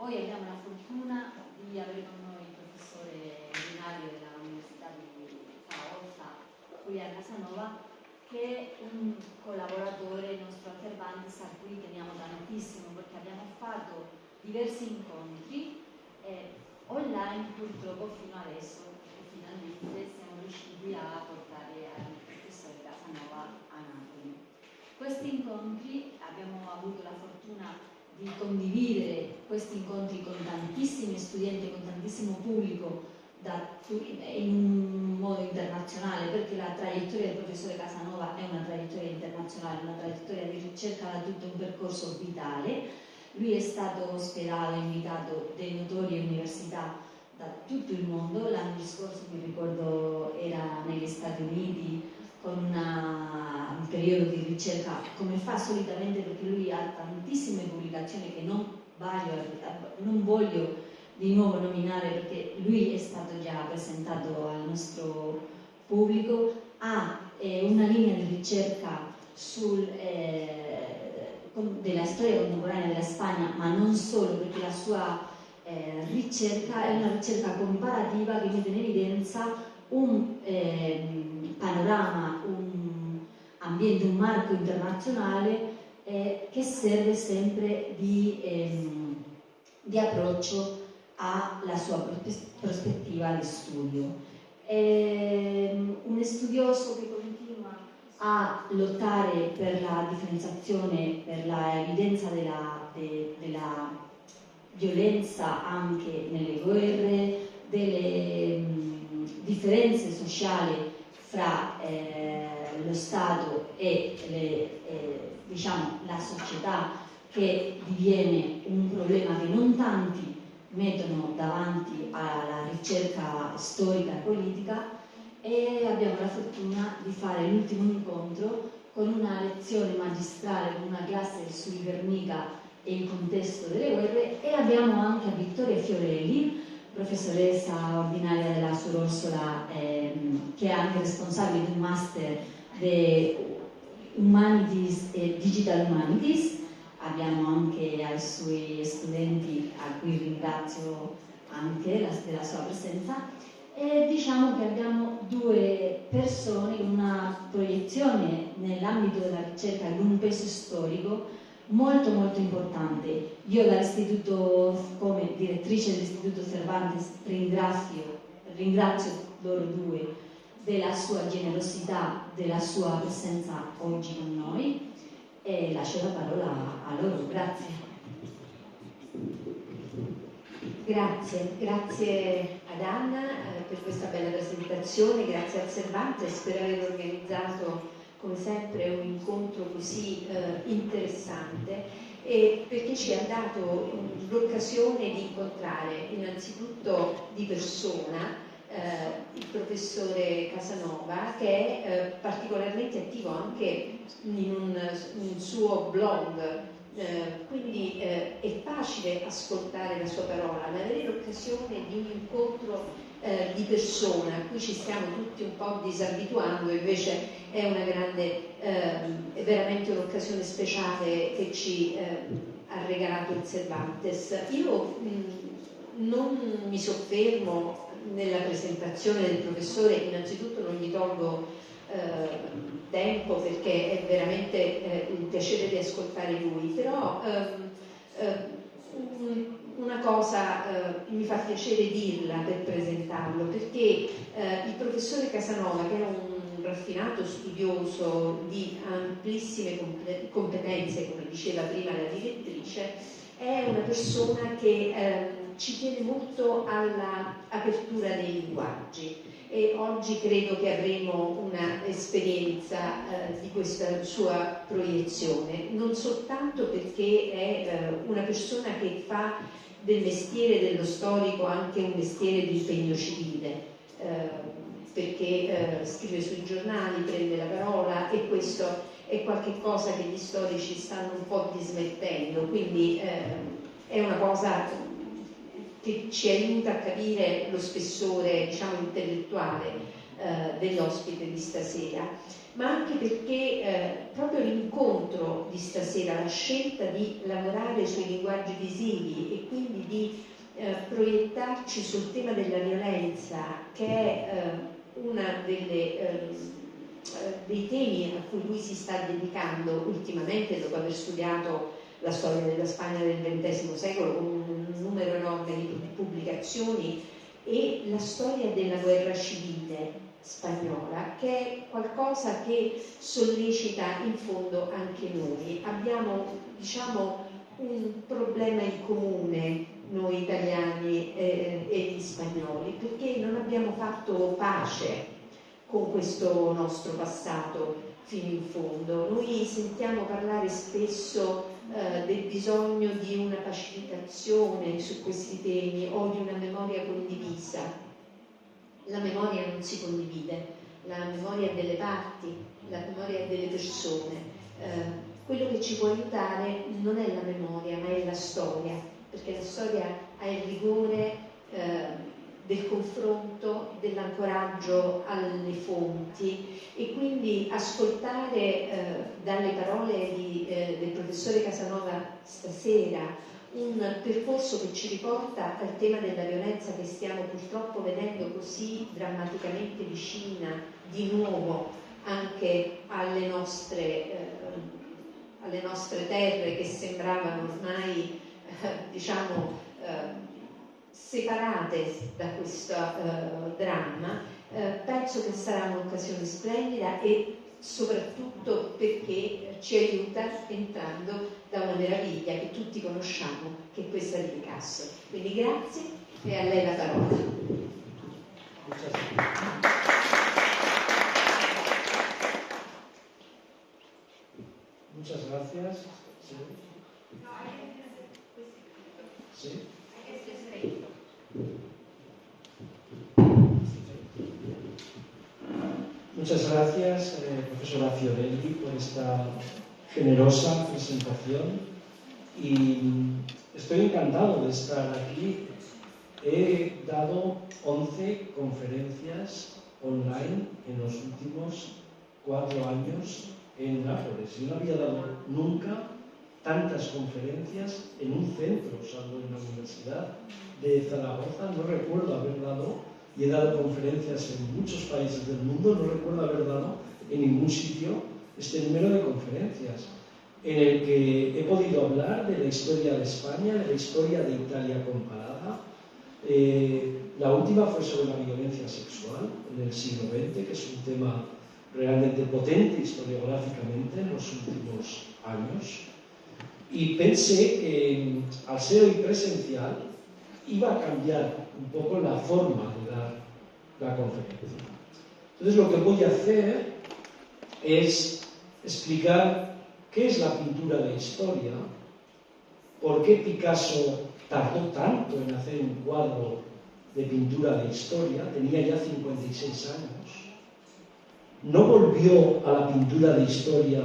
Noi abbiamo la fortuna di avere con noi il professore ordinario dell'Università di Faraozza, Julián Casanova, che è un collaboratore nostro a Cervantes a cui teniamo tantissimo, perché abbiamo fatto diversi incontri online purtroppo fino adesso, perché finalmente siamo riusciti a portare il professore Casanova a Napoli. Questi incontri abbiamo avuto la fortuna di condividere questi incontri con tantissimi studenti, con tantissimo pubblico in un modo internazionale, perché la traiettoria del professore Casanova è una traiettoria internazionale, una traiettoria di ricerca da tutto un percorso vitale. Lui è stato ospitato e invitato da notorie università da tutto il mondo. L'anno scorso, mi ricordo, era negli Stati Uniti con un periodo di ricerca, come fa solitamente, perché lui ha tantissime pubblicazioni che non voglio di nuovo nominare, perché lui è stato già presentato al nostro pubblico. Ha una linea di ricerca della storia contemporanea della Spagna, ma non solo, perché la sua ricerca è una ricerca comparativa che mette in evidenza un panorama, un ambiente, un marco internazionale che serve sempre di approccio alla sua prospettiva di studio. Un studioso che continua a lottare per la differenziazione, per la evidenza della violenza anche nelle guerre, delle differenze sociali fra lo Stato e diciamo, la società, che diviene un problema che non tanti mettono davanti alla ricerca storica e politica. E abbiamo la fortuna di fare l'ultimo incontro con una lezione magistrale, con una classe su Guernica e il contesto delle guerre, e abbiamo anche a Vittoria Fiorelli, professoressa ordinaria della Suor Orsola, che è anche responsabile di un master di Humanities e Digital Humanities. Abbiamo anche ai suoi studenti, a cui ringrazio anche della sua presenza, e diciamo che abbiamo due persone con una proiezione nell'ambito della ricerca di un peso storico molto molto importante. Io dall'istituto, come direttrice dell'istituto Cervantes, ringrazio loro due della sua generosità, della sua presenza oggi con noi, e lascio la parola a loro. Grazie. Grazie ad Anna per questa bella presentazione, grazie a Cervantes per aver organizzato come sempre un incontro così interessante, e perché ci ha dato l'occasione di incontrare innanzitutto di persona il professore Casanova, che è particolarmente attivo anche in un suo blog. Quindi è facile ascoltare la sua parola, ma avere l'occasione di un incontro di persona a cui ci stiamo tutti un po' disabituando invece è una grande, è veramente un'occasione speciale che ci ha regalato il Cervantes. Io non mi soffermo nella presentazione del professore, innanzitutto non gli tolgo tempo, perché è veramente un piacere di ascoltare lui, però una cosa mi fa piacere dirla per presentarlo, perché il professore Casanova, che è un raffinato studioso di amplissime competenze, come diceva prima la direttrice, è una persona che ci tiene molto all'apertura dei linguaggi, e oggi credo che avremo una esperienza di questa sua proiezione, non soltanto perché è una persona che fa del mestiere dello storico anche un mestiere di impegno civile, perché scrive sui giornali, prende la parola, e questo è qualche cosa che gli storici stanno un po' dismettendo, quindi è una cosa che ci aiuta a capire lo spessore, diciamo, intellettuale dell'ospite di stasera, ma anche perché proprio l'incontro di stasera, la scelta di lavorare sui linguaggi visivi e quindi di proiettarci sul tema della violenza, che è uno dei temi a cui lui si sta dedicando ultimamente, dopo aver studiato la storia della Spagna del XX secolo con un numero enorme di pubblicazioni, e la storia della guerra civile spagnola, che è qualcosa che sollecita in fondo anche noi. Abbiamo, diciamo, un problema in comune noi italiani e gli spagnoli, perché non abbiamo fatto pace con questo nostro passato fino in fondo. Noi sentiamo parlare spesso del bisogno di una pacificazione su questi temi o di una memoria condivisa. La memoria non si condivide, la memoria è delle parti, la memoria è delle persone. Quello che ci può aiutare non è la memoria, ma è la storia, perché la storia ha il rigore del confronto, dell'ancoraggio alle fonti, e quindi ascoltare dalle parole del professore Casanova stasera un percorso che ci riporta al tema della violenza che stiamo purtroppo vedendo così drammaticamente vicina di nuovo anche alle nostre terre, che sembravano ormai separate da questo dramma. Penso che sarà un'occasione splendida, e soprattutto perché ci aiuta entrando da una meraviglia che tutti conosciamo, che è questa di Picasso. Quindi grazie, e a lei la parola. Muchas gracias. Sí. Sí. Muchas gracias, profesora Fiorelli, por esta generosa presentación, y estoy encantado de estar aquí. He dado 11 conferencias online en los últimos 4 años en Nápoles. Yo no había dado nunca tantas conferencias en un centro, salvo en la Universidad de Zaragoza. No recuerdo haber dado, y he dado conferencias en muchos países del mundo, no recuerdo haber dado en ningún sitio este número de conferencias, en el que he podido hablar de la historia de España, de la historia de Italia comparada. La última fue sobre la violencia sexual en el siglo XX, que es un tema realmente potente historiográficamente en los últimos años. Y pensé que, al ser hoy presencial, iba a cambiar un poco la forma de dar la conferencia. Entonces, lo que voy a hacer es explicar qué es la pintura de historia, por qué Picasso tardó tanto en hacer un cuadro de pintura de historia, tenía ya 56 años, no volvió a la pintura de historia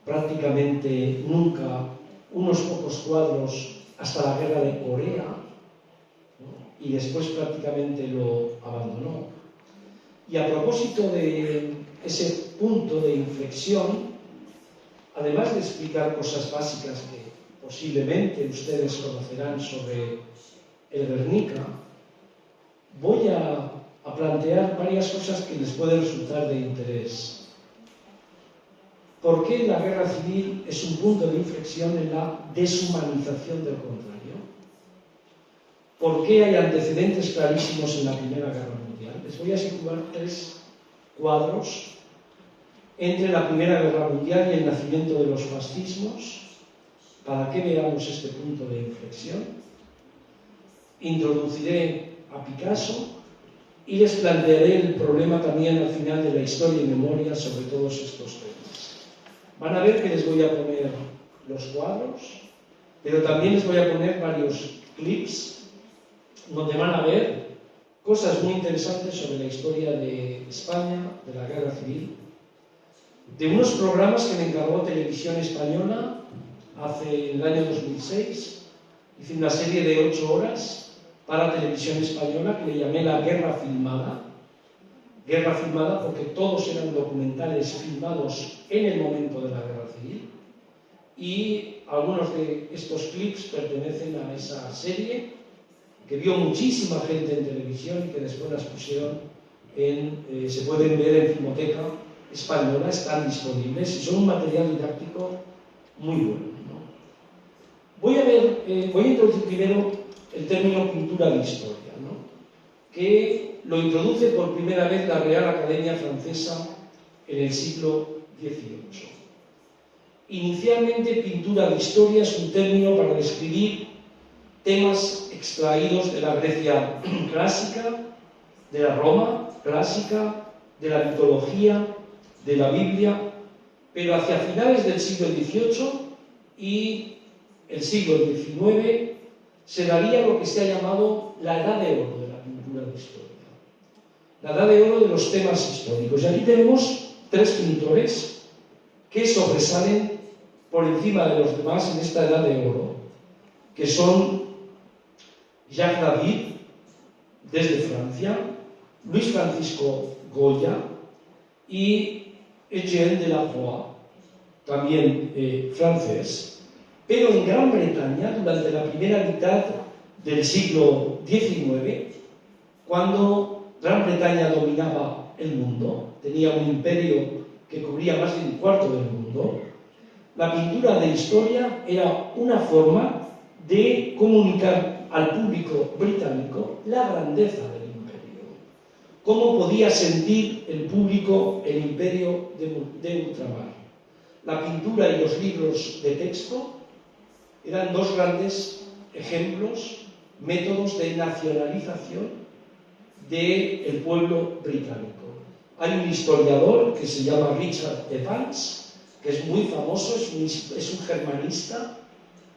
prácticamente nunca, unos pocos cuadros hasta la guerra de Corea, ¿no? Y después prácticamente lo abandonó. Y a propósito de ese punto de inflexión, además de explicar cosas básicas que posiblemente ustedes conocerán sobre el Guernica, voy a plantear varias cosas que les pueden resultar de interés. ¿Por qué la guerra civil es un punto de inflexión en la deshumanización del contrario? ¿Por qué hay antecedentes clarísimos en la Primera Guerra Mundial? Les voy a situar 3 cuadros entre la Primera Guerra Mundial y el nacimiento de los fascismos, para que veamos este punto de inflexión. Introduciré a Picasso y les plantearé el problema también al final de la historia y memoria sobre todos estos temas. Van a ver que les voy a poner los cuadros, pero también les voy a poner varios clips donde van a ver cosas muy interesantes sobre la historia de España, de la Guerra Civil, de unos programas que me encargó Televisión Española hace el año 2006. Hice una serie de 8 horas para Televisión Española que le llamé La Guerra Filmada, guerra filmada porque todos eran documentales filmados en el momento de la guerra civil, y algunos de estos clips pertenecen a esa serie que vio muchísima gente en televisión y que después las pusieron se pueden ver en Filmoteca Española, están disponibles y son un material didáctico muy bueno, ¿no? Voy a introducir primero el término pintura de historia, ¿no?, que lo introduce por primera vez la Real Academia Francesa en el siglo XVIII. Inicialmente, pintura de historia es un término para describir temas extraídos de la Grecia clásica, de la Roma clásica, de la mitología, de la Biblia, pero hacia finales del siglo XVIII y el siglo XIX se daría lo que se ha llamado la Edad de Oro de la pintura de historia, la Edad de Oro de los temas históricos. Y aquí tenemos tres pintores que sobresalen por encima de los demás en esta Edad de Oro, que son Jacques David, desde Francia, Luis Francisco Goya y Eugène Delacroix, también francés. Pero en Gran Bretaña, durante la primera mitad del siglo XIX, cuando Gran Bretaña dominaba el mundo, tenía un imperio que cubría más de un cuarto del mundo, la pintura de historia era una forma de comunicar al público británico la grandeza del imperio. ¿Cómo podía sentir el público el imperio de ultramar? La pintura y los libros de texto eran dos grandes ejemplos, métodos de nacionalización del pueblo británico. Hay un historiador que se llama Richard Evans, que es muy famoso, es un germanista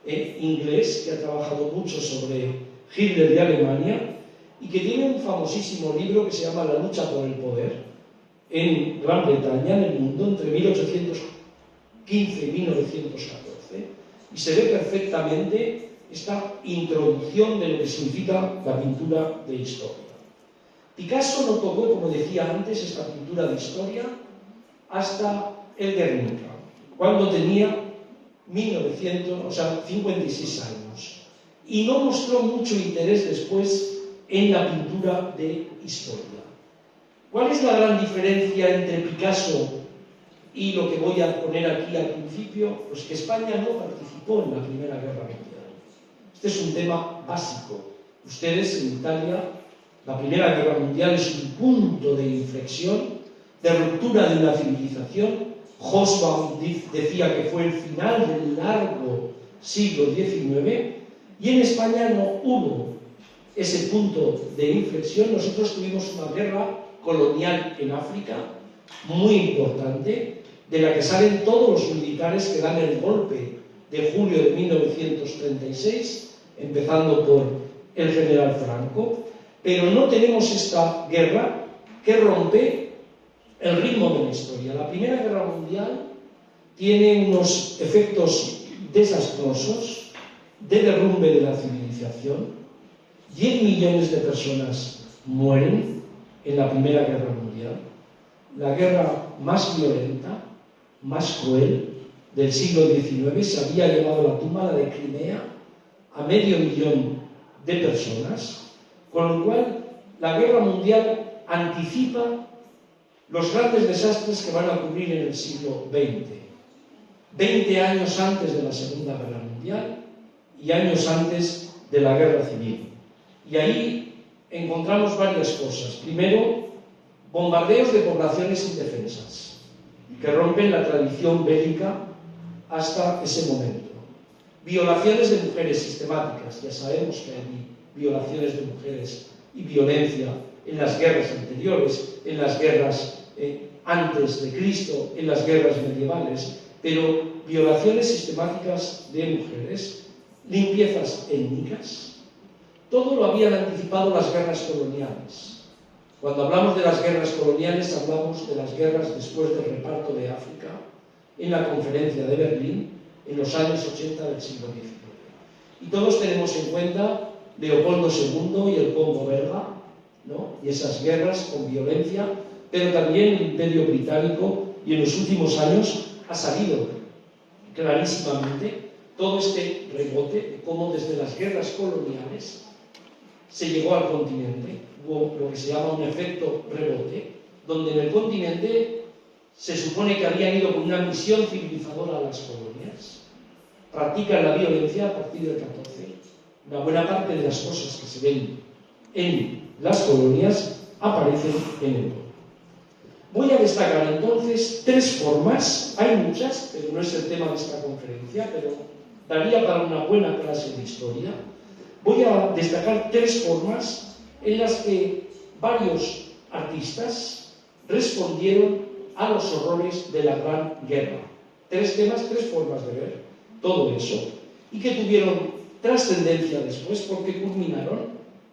inglés que ha trabajado mucho sobre Hitler y Alemania y que tiene un famosísimo libro que se llama La lucha por el poder en Gran Bretaña, en el mundo, entre 1815 y 1914, y se ve perfectamente esta introducción de lo que significa la pintura de historia. Picasso no tocó, como decía antes, esta pintura de historia hasta el Guernica, cuando tenía 56 años, y no mostró mucho interés después en la pintura de historia. ¿Cuál es la gran diferencia entre Picasso y lo que voy a poner aquí al principio? Pues que España no participó en la Primera Guerra Mundial. Este es un tema básico. Ustedes en Italia, la Primera Guerra Mundial es un punto de inflexión, de ruptura de una civilización. Hobsbawm decía que fue el final del largo siglo XIX, y en España no hubo ese punto de inflexión. Nosotros tuvimos una guerra colonial en África muy importante, de la que salen todos los militares que dan el golpe de julio de 1936, empezando por el general Franco, pero no tenemos esta guerra que rompe el ritmo de la historia. La Primera Guerra Mundial tiene unos efectos desastrosos de derrumbe de la civilización. 10 millones de personas mueren en la Primera Guerra Mundial, la guerra más violenta, más cruel del siglo XIX. Se había llevado la tumba, la de Crimea, a 500.000 de personas, con lo cual la guerra mundial anticipa los grandes desastres que van a ocurrir en el siglo XX. 20 años antes de la Segunda Guerra Mundial y años antes de la Guerra Civil. Y ahí encontramos varias cosas. Primero, bombardeos de poblaciones indefensas, que rompen la tradición bélica hasta ese momento. Violaciones de mujeres sistemáticas. Ya sabemos que hay violaciones de mujeres y violencia en las guerras anteriores, en las guerras antes de Cristo, en las guerras medievales, pero violaciones sistemáticas de mujeres, limpiezas étnicas. Todo lo habían anticipado las guerras coloniales. Cuando hablamos de las guerras coloniales, hablamos de las guerras después del reparto de África, en la conferencia de Berlín, en los años 80 del siglo XIX. Y todos tenemos en cuenta Leopoldo II y el Congo belga, ¿no?, y esas guerras con violencia pero también el Imperio Británico, y en los últimos años ha salido clarísimamente todo este rebote de cómo desde las guerras coloniales se llegó al continente. Hubo lo que se llama un efecto rebote, donde en el continente se supone que habían ido con una misión civilizadora a las colonias, practican la violencia a partir del 14. Una buena parte de las cosas que se ven en las colonias aparecen en Europa. Voy a destacar entonces 3 formas, hay muchas, pero no es el tema de esta conferencia, pero daría para una buena clase de historia. Voy a destacar 3 formas en las que varios artistas respondieron a los horrores de la Gran Guerra. 3 temas, 3 formas de ver todo eso, y que tuvieron trascendencia después porque culminaron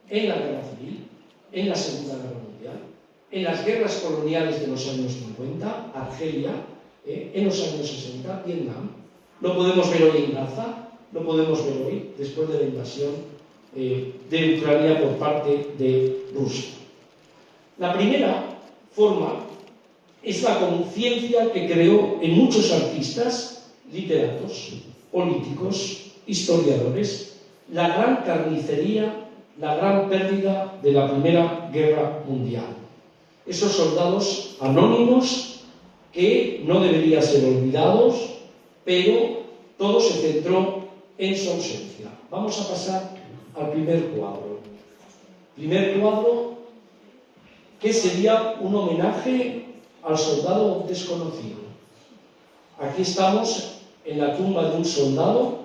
en la Guerra Civil, en la Segunda Guerra Mundial, en las guerras coloniales de los años 50, Argelia, en los años 60, Vietnam. Lo podemos ver hoy en Gaza, lo podemos ver hoy después de la invasión de Ucrania por parte de Rusia. La primera forma es la conciencia que creó en muchos artistas, literatos, políticos, historiadores, la gran carnicería, la gran pérdida de la Primera Guerra Mundial. Esos soldados anónimos que no deberían ser olvidados, pero todo se centró en su ausencia. Vamos a pasar al primer cuadro. Primer cuadro, que sería un homenaje al soldado desconocido. Aquí estamos en la tumba de un soldado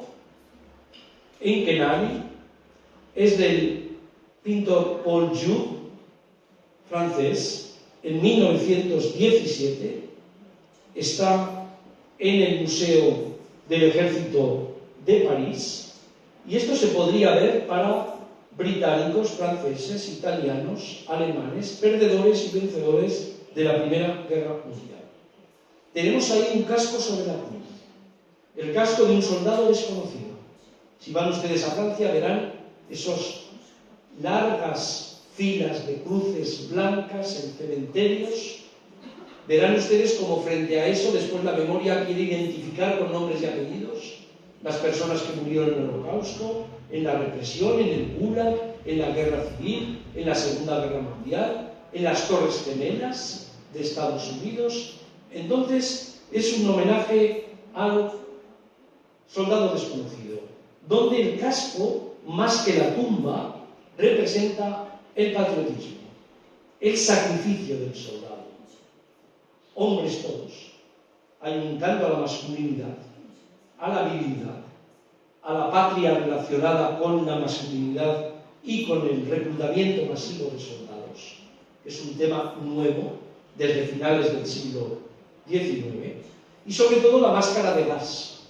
en Kenari. Es del pintor Paul Joux, francés. En 1917 está en el Museo del Ejército de París, y esto se podría ver para británicos, franceses, italianos, alemanes, perdedores y vencedores de la Primera Guerra Mundial. Tenemos ahí un casco sobre la cruz, el casco de un soldado desconocido. Si van ustedes a Francia verán esos largas filas de cruces blancas en cementerios. Verán ustedes como frente a eso después la memoria quiere identificar con nombres y apellidos las personas que murieron en el Holocausto, en la represión, en el Gulag, en la Guerra Civil, en la Segunda Guerra Mundial, en las Torres Gemelas de Estados Unidos. Entonces es un homenaje al soldado desconocido, donde el casco, más que la tumba, representa el patriotismo, el sacrificio del soldado. Hombres todos. Hay un canto a la masculinidad, a la virilidad, a la patria relacionada con la masculinidad y con el reclutamiento masivo de soldados. Es un tema nuevo desde finales del siglo XIX. Y sobre todo la máscara de gas.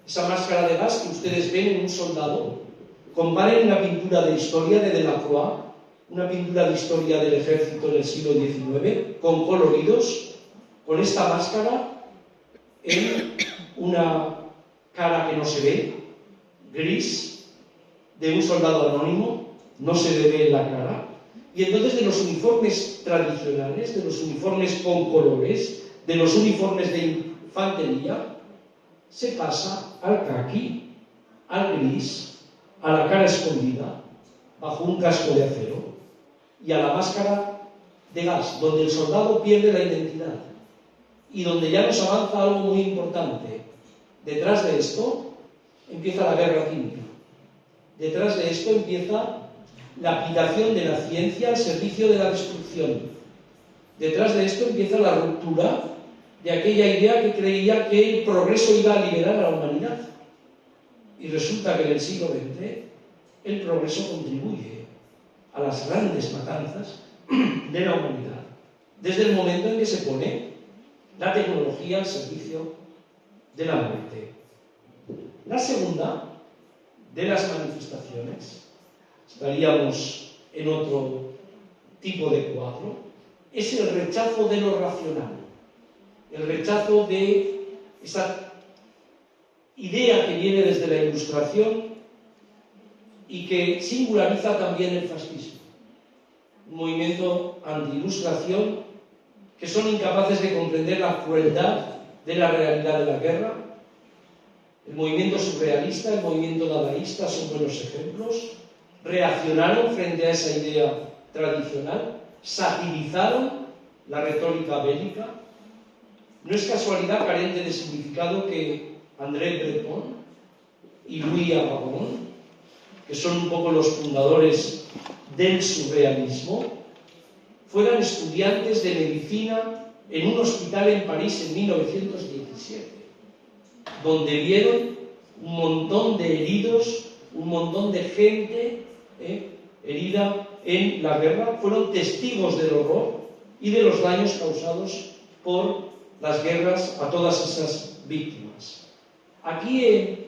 Esa máscara de gas que ustedes ven en un soldado. Comparen una pintura de historia de Delacroix, una pintura de historia del ejército del siglo XIX, con coloridos, con esta máscara en una cara que no se ve, gris, de un soldado anónimo, no se le ve la cara. Y entonces de los uniformes tradicionales, de los uniformes con colores, de los uniformes de infantería, se pasa al caqui, al gris, a la cara escondida, bajo un casco de acero, y a la máscara de gas, donde el soldado pierde la identidad y donde ya nos avanza algo muy importante. Detrás de esto empieza la guerra química. Detrás de esto empieza la aplicación de la ciencia al servicio de la destrucción. Detrás de esto empieza la ruptura de aquella idea que creía que el progreso iba a liberar a la humanidad. Y resulta que en el siglo XX el progreso contribuye a las grandes matanzas de la humanidad, desde el momento en que se pone la tecnología al servicio de la muerte. La segunda de las manifestaciones, estaríamos en otro tipo de cuadro, es el rechazo de lo racional, el rechazo de esa idea que viene desde la Ilustración y que singulariza también el fascismo. Un movimiento anti-ilustración que son incapaces de comprender la crueldad de la realidad de la guerra. El movimiento surrealista, el movimiento dadaísta son buenos ejemplos. Reaccionaron frente a esa idea tradicional, satirizaron la retórica bélica. No es casualidad carente de significado que André Breton y Louis Aragon, que son un poco los fundadores del surrealismo, fueran estudiantes de medicina en un hospital en París en 1917, donde vieron un montón de heridos, un montón de gente herida en la guerra, fueron testigos del horror y de los daños causados por las guerras a todas esas víctimas. Aquí he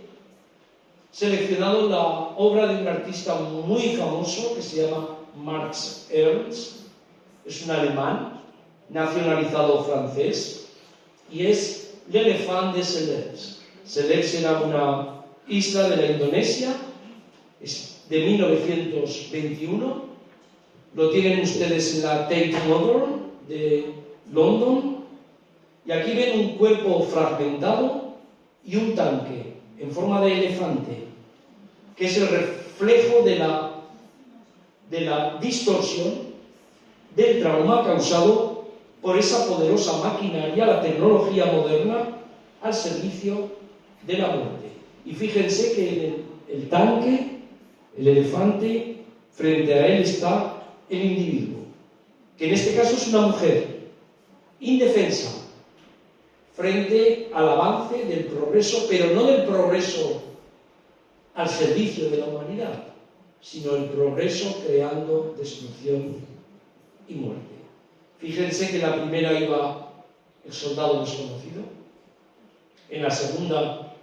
seleccionado la obra de un artista muy famoso que se llama Max Ernst. Es un alemán nacionalizado francés y es l'Éléphant de Celebes. Celebes era una isla de la Indonesia, es de 1921. Lo tienen ustedes en la Tate Modern de London. Y aquí ven un cuerpo fragmentado y un tanque en forma de elefante, que es el reflejo de la distorsión del trauma causado por esa poderosa maquinaria, la tecnología moderna, al servicio de la muerte. Y fíjense que en el tanque, el elefante, frente a él está el individuo, que en este caso es una mujer, indefensa, frente al avance del progreso, pero no del progreso al servicio de la humanidad, sino el progreso creando destrucción y muerte. Fíjense que en la primera iba el soldado desconocido, en la segunda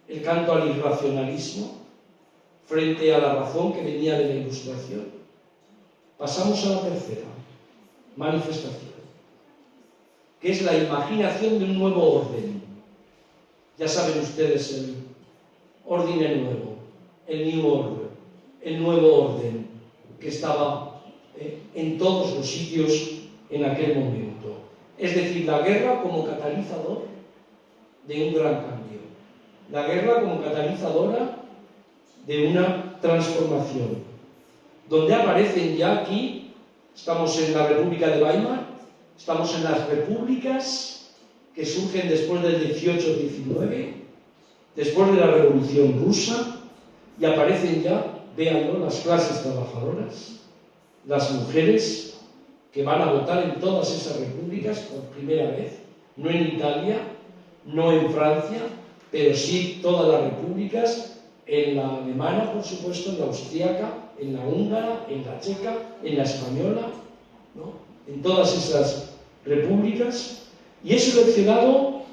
el canto al irracionalismo frente a la razón que venía de la Ilustración. Pasamos a la tercera manifestación, que es la imaginación de un nuevo orden. Ya saben ustedes el orden nuevo, el New Order, el nuevo orden que estaba en todos los sitios en aquel momento. Es decir, la guerra como catalizador de un gran cambio. La guerra como catalizadora de una transformación. Donde aparecen ya aquí, estamos en la República de Weimar, estamos en las repúblicas que surgen después del 18-19, después de la Revolución Rusa, y aparecen ya, véanlo, las clases trabajadoras, las mujeres que van a votar en todas esas repúblicas por primera vez, no en Italia, no en Francia, pero sí todas las repúblicas, en la alemana, por supuesto, en la austríaca, en la húngara, en la checa, en la española, ¿no? En todas esas repúblicas. Y he seleccionado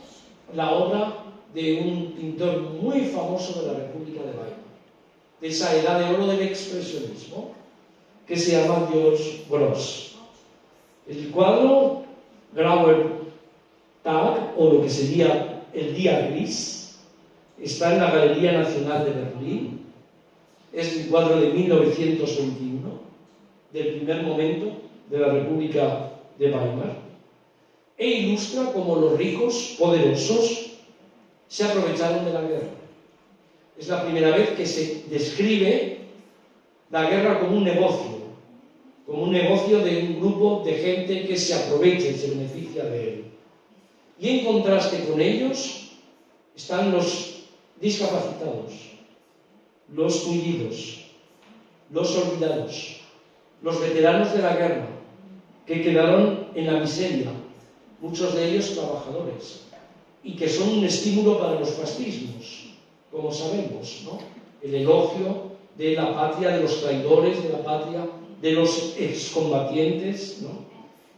la obra de un pintor muy famoso de la República de Weimar, de esa edad de oro del expresionismo, que se llama George Grosz. El cuadro Grauer Tag, o lo que sería el día gris, está en la Galería Nacional de Berlín. Es un cuadro de 1921, del primer momento de la República de Weimar, e ilustra cómo los ricos, poderosos, se aprovecharon de la guerra. Es la primera vez que se describe la guerra como un negocio de un grupo de gente que se aprovecha y se beneficia de él. Y en contraste con ellos están los discapacitados, los tullidos, los olvidados, los veteranos de la guerra, que quedaron en la miseria, muchos de ellos trabajadores, y que son un estímulo para los fascismos, como sabemos, ¿no? El elogio de la patria, de los traidores, de la patria, de los excombatientes, ¿no?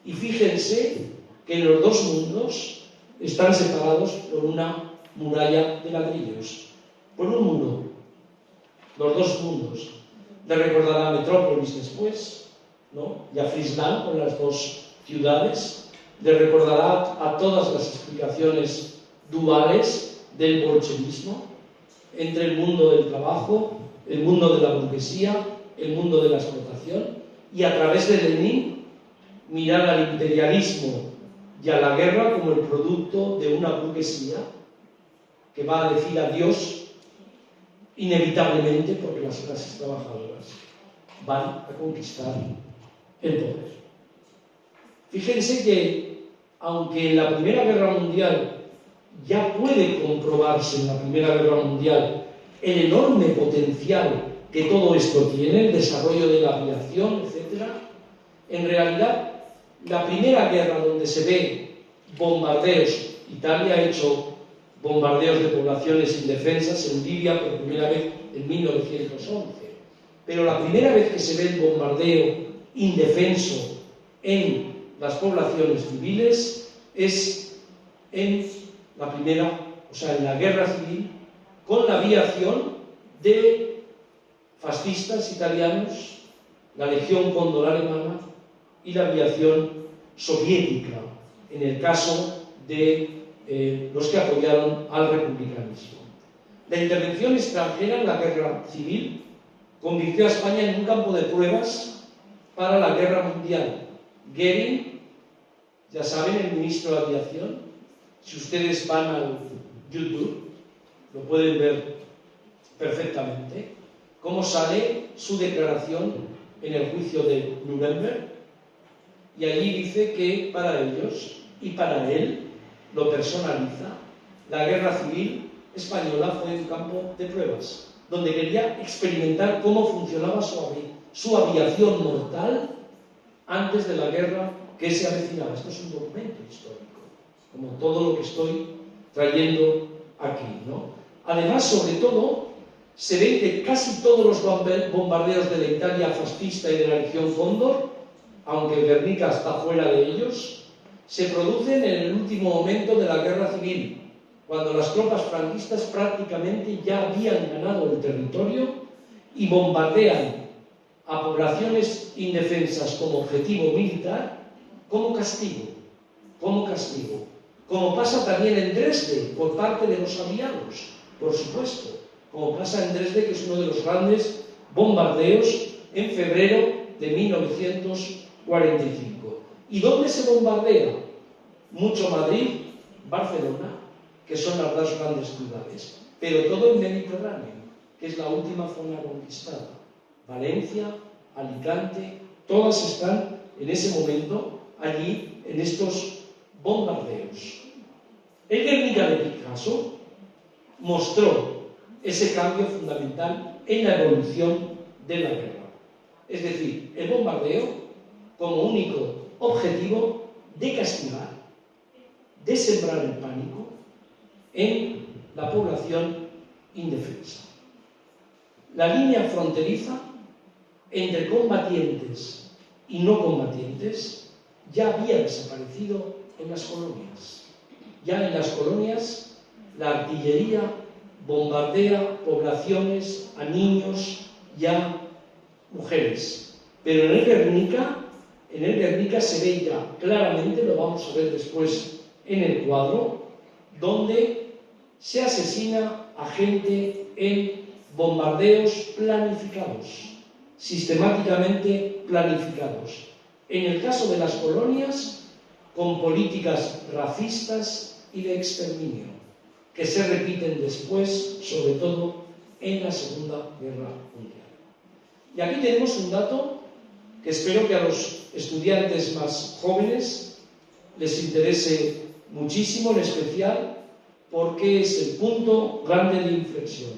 Y fíjense que los dos mundos están separados por una muralla de ladrillos, por un muro, los dos mundos. Le recordará a Metrópolis después, ¿no? Y a Friesland, con las dos ciudades. Le recordará a todas las explicaciones duales del bolchevismo, entre el mundo del trabajo, el mundo de la burguesía, el mundo de la explotación, y a través de Lenin mirar al imperialismo y a la guerra como el producto de una burguesía que va a decir adiós inevitablemente porque las clases trabajadoras van a conquistar el poder. Fíjense que, aunque en la Primera Guerra Mundial ya puede comprobarse en la Primera Guerra Mundial el enorme potencial que todo esto tiene, el desarrollo de la aviación, etc., en realidad, la primera guerra donde se ve bombardeos, Italia ha hecho bombardeos de poblaciones indefensas en Libia por primera vez en 1911, pero la primera vez que se ve el bombardeo indefenso en las poblaciones civiles es en la primera, o sea, en la guerra civil, con la aviación de fascistas italianos, la Legión Cóndor alemana y la aviación soviética, en el caso de los que apoyaron al republicanismo. La intervención extranjera en la guerra civil convirtió a España en un campo de pruebas para la guerra mundial. Goering, ya saben, el ministro de Aviación, si ustedes van al YouTube, lo pueden ver perfectamente, cómo sale su declaración en el juicio de Nuremberg, y allí dice que para ellos y para él, lo personaliza, la guerra civil española fue un campo de pruebas, donde quería experimentar cómo funcionaba su aviación mortal antes de la guerra que se avecinaba. Esto es un documento histórico, como todo lo que estoy trayendo aquí, ¿no? Además, sobre todo, se ve que casi todos los bombardeos de la Italia fascista y de la Legión Cóndor, aunque Guernica está fuera de ellos, se producen en el último momento de la guerra civil, cuando las tropas franquistas prácticamente ya habían ganado el territorio y bombardean a poblaciones indefensas como objetivo militar, como castigo, como pasa también en Dresde por parte de los aliados, por supuesto, como pasa en Dresde, que es uno de los grandes bombardeos en febrero de 1945. ¿Y dónde se bombardea? Mucho Madrid, Barcelona, que son las dos grandes ciudades, pero todo el Mediterráneo, que es la última zona conquistada. Valencia, Alicante, todas están en ese momento allí en estos bombardeos. El Guernica de Picasso mostró ese cambio fundamental en la evolución de la guerra. Es decir, el bombardeo como único objetivo de castigar, de sembrar el pánico en la población indefensa. La línea fronteriza entre combatientes y no combatientes ya había desaparecido en las colonias. Ya en las colonias la artillería bombardea poblaciones, a niños y a mujeres. Pero en el Guernica se ve ya claramente, lo vamos a ver después en el cuadro, donde se asesina a gente en bombardeos planificados, sistemáticamente planificados. En el caso de las colonias, con políticas racistas y de exterminio, que se repiten después, sobre todo en la Segunda Guerra Mundial. Y aquí tenemos un dato que espero que a los estudiantes más jóvenes les interese muchísimo, en especial porque es el punto grande de inflexión.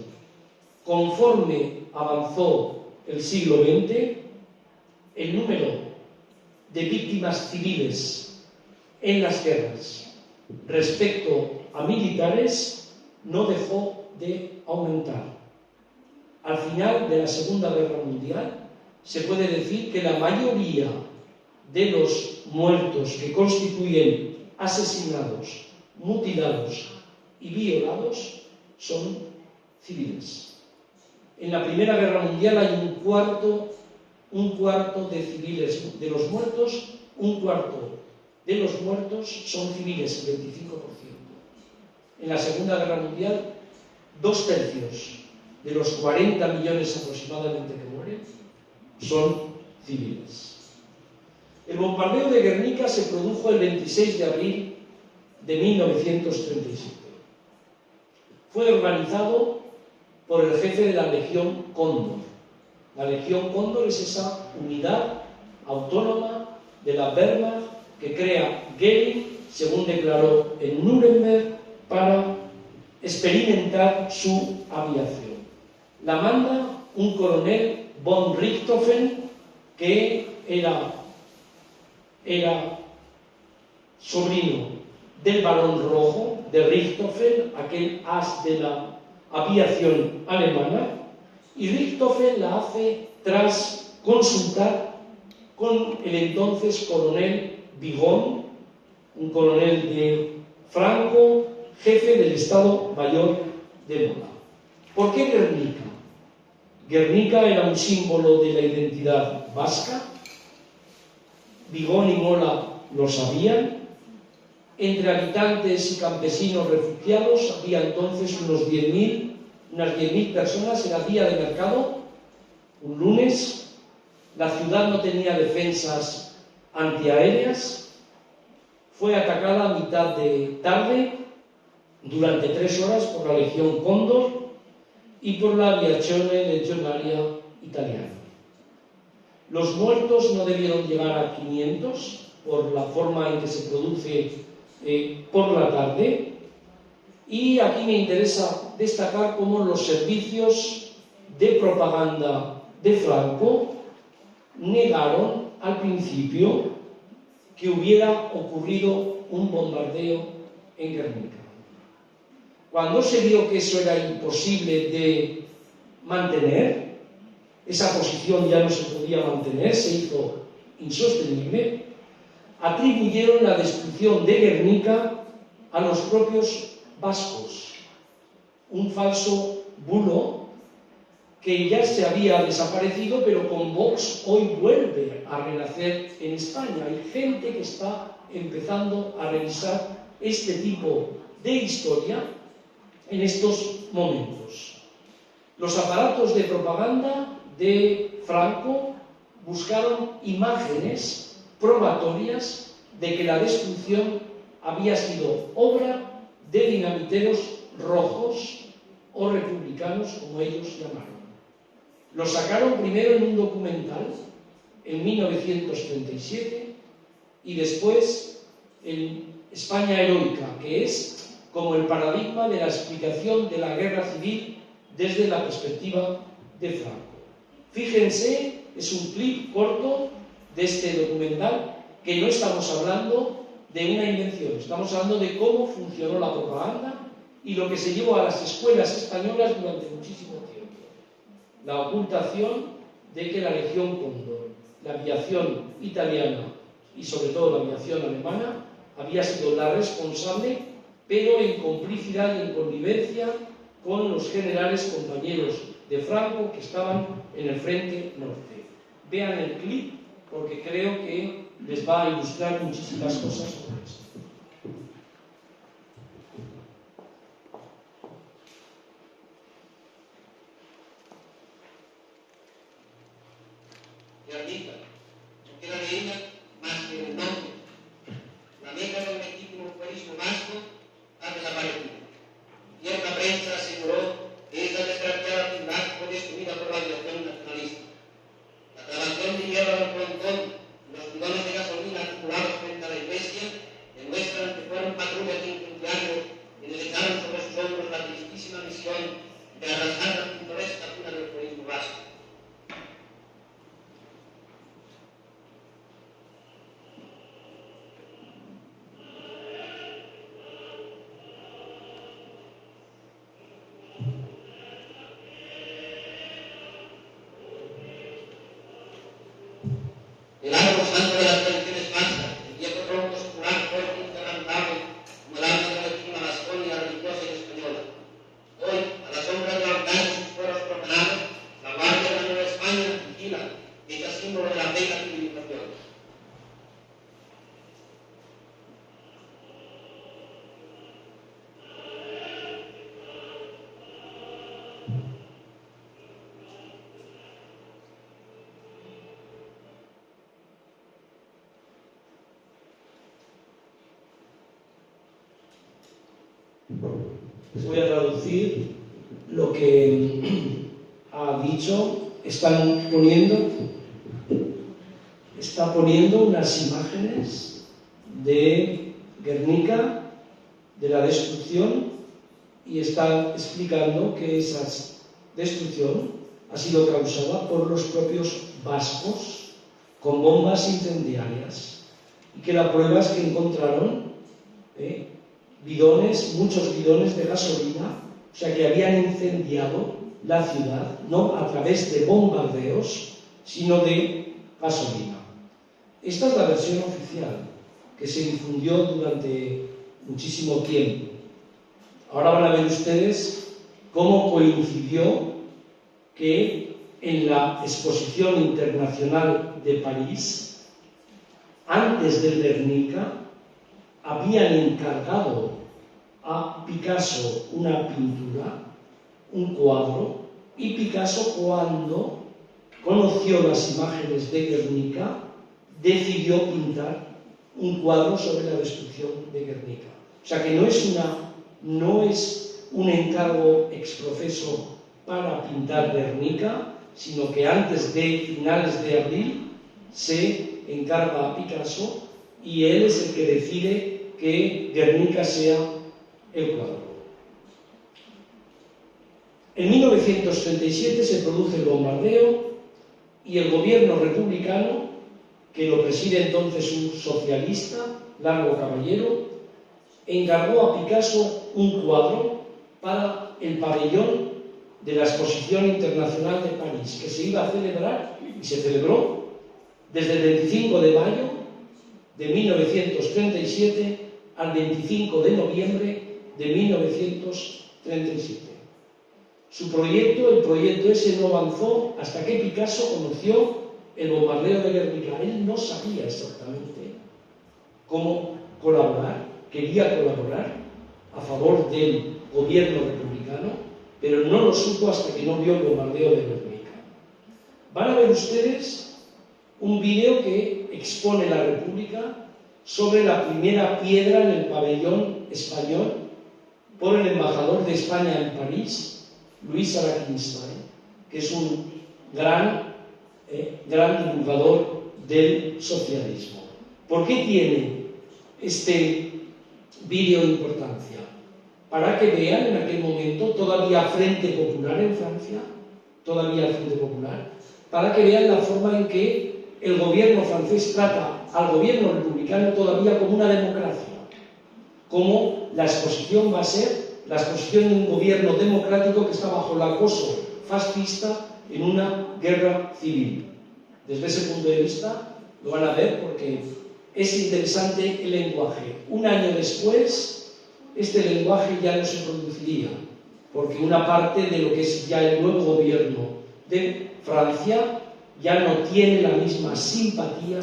Conforme avanzó el siglo XX, el número de víctimas civiles en las guerras respecto a militares no dejó de aumentar. Al final de la Segunda Guerra Mundial se puede decir que la mayoría de los muertos que constituyen asesinados, mutilados y violados son civiles. En la Primera Guerra Mundial hay un cuarto de civiles de los muertos, un cuarto de los muertos son civiles, el 25%. En la Segunda Guerra Mundial, 2/3 de los 40 millones aproximadamente que mueren son civiles. El bombardeo de Guernica se produjo el 26 de abril de 1937. Fue organizado por el jefe de la Legión Cóndor. La Legión Cóndor es esa unidad autónoma de la Wehrmacht que crea Goering, según declaró en Nuremberg, para experimentar su aviación. La manda un coronel von Richthofen, que era sobrino del Barón Rojo, de Richthofen, aquel as de la aviación alemana, y Richthofen la hace tras consultar con el entonces coronel Bigon, un coronel de Franco, jefe del Estado Mayor de Mola. ¿Por qué Guernica? Guernica era un símbolo de la identidad vasca. Bigon y Mola lo sabían. Entre habitantes y campesinos refugiados había entonces unas 10.000 personas. Era día de mercado, un lunes. La ciudad no tenía defensas antiaéreas. Fue atacada a mitad de tarde, durante 3 horas, por la Legión Cóndor y por la Aviazione Legionaria italiana. Los muertos no debieron llegar a 500 por la forma en que se produce por la tarde, y aquí me interesa destacar cómo los servicios de propaganda de Franco negaron al principio que hubiera ocurrido un bombardeo en Guernica. Cuando se vio que eso era imposible de mantener, esa posición ya no se podía mantener, se hizo insostenible, atribuyeron la destrucción de Guernica a los propios vascos, un falso bulo que ya se había desaparecido, pero con Vox hoy vuelve a renacer en España. Hay gente que está empezando a revisar este tipo de historia en estos momentos. Los aparatos de propaganda de Franco buscaron imágenes probatorias de que la destrucción había sido obra de dinamiteros rojos o republicanos, como ellos llamaron. Lo sacaron primero en un documental en 1937 y después en España Heroica, que es como el paradigma de la explicación de la guerra civil desde la perspectiva de Franco. Fíjense, es un clip corto de este documental, que no estamos hablando de una invención, estamos hablando de cómo funcionó la propaganda y lo que se llevó a las escuelas españolas durante muchísimo tiempo. La ocultación de que la Legión Cóndor, la aviación italiana y sobre todo la aviación alemana había sido la responsable, pero en complicidad y en connivencia con los generales compañeros de Franco que estaban en el frente norte. Vean el clip porque creo que les va a ilustrar muchísimas cosas sobre esto. Guernica, no queda de ella más que el nombre. La meca del legítimo pueblismo vasco ha desaparecido. Cierta prensa aseguró que esta desgraciada ciudad fue destruida por la aviación nacionalista. La grabación de hierro del frontón y los bidones de gasolina acumulados frente a la iglesia demuestran que fueron patrullas de incendiarios quienes echaron sobre sus hombros la tristísima misión de arrasar la pintoresca cuna del pueblismo vasco. El árbol santo de las tradiciones vascas, el viejo tronco secular fuerte e inquebrantable, como el alma de la legítima Vasconia religiosa y española. Hoy, a la sombra de altares y sus fueros profanados, la Guardia de la Nueva España vigila, hecha símbolo de la fe y la civilización. Les voy a traducir lo que ha dicho. Está poniendo unas imágenes de Guernica, de la destrucción, y está explicando que esa destrucción ha sido causada por los propios vascos con bombas incendiarias, y que la prueba es que encontraron muchos bidones de gasolina, o sea que habían incendiado la ciudad, no a través de bombardeos, sino de gasolina. Esta es la versión oficial que se difundió durante muchísimo tiempo. Ahora van a ver ustedes cómo coincidió que en la Exposición Internacional de París, antes del Guernica, habían encargado a Picasso una pintura, un cuadro, y Picasso, cuando conoció las imágenes de Guernica, decidió pintar un cuadro sobre la destrucción de Guernica. O sea que no es un encargo ex professo para pintar Guernica, sino que antes de finales de abril se encarga a Picasso y él es el que decide que Guernica sea el cuadro. En 1937 se produce el bombardeo y el gobierno republicano, que lo preside entonces un socialista, Largo Caballero, encargó a Picasso un cuadro para el pabellón de la Exposición Internacional de París, que se iba a celebrar, y se celebró, desde el 25 de mayo de 1937 al 25 de noviembre de 1937. El proyecto ese no avanzó hasta que Picasso conoció el bombardeo de Guernica. Él no sabía exactamente cómo colaborar, quería colaborar a favor del gobierno republicano, pero no lo supo hasta que no vio el bombardeo de Guernica. Van a ver ustedes un vídeo que expone la República sobre la primera piedra en el pabellón español por el embajador de España en París, Luis Araquistáin, que es un gran divulgador del socialismo. ¿Por qué tiene este vídeo importancia? Para que vean en aquel momento todavía Frente Popular en Francia, para que vean la forma en que el gobierno francés trata al gobierno republicano todavía como una democracia, como la exposición va a ser la exposición de un gobierno democrático que está bajo el acoso fascista en una guerra civil. Desde ese punto de vista lo van a ver porque es interesante el lenguaje. Un año después, este lenguaje ya no se produciría, porque una parte de lo que es ya el nuevo gobierno de Francia ya no tiene la misma simpatía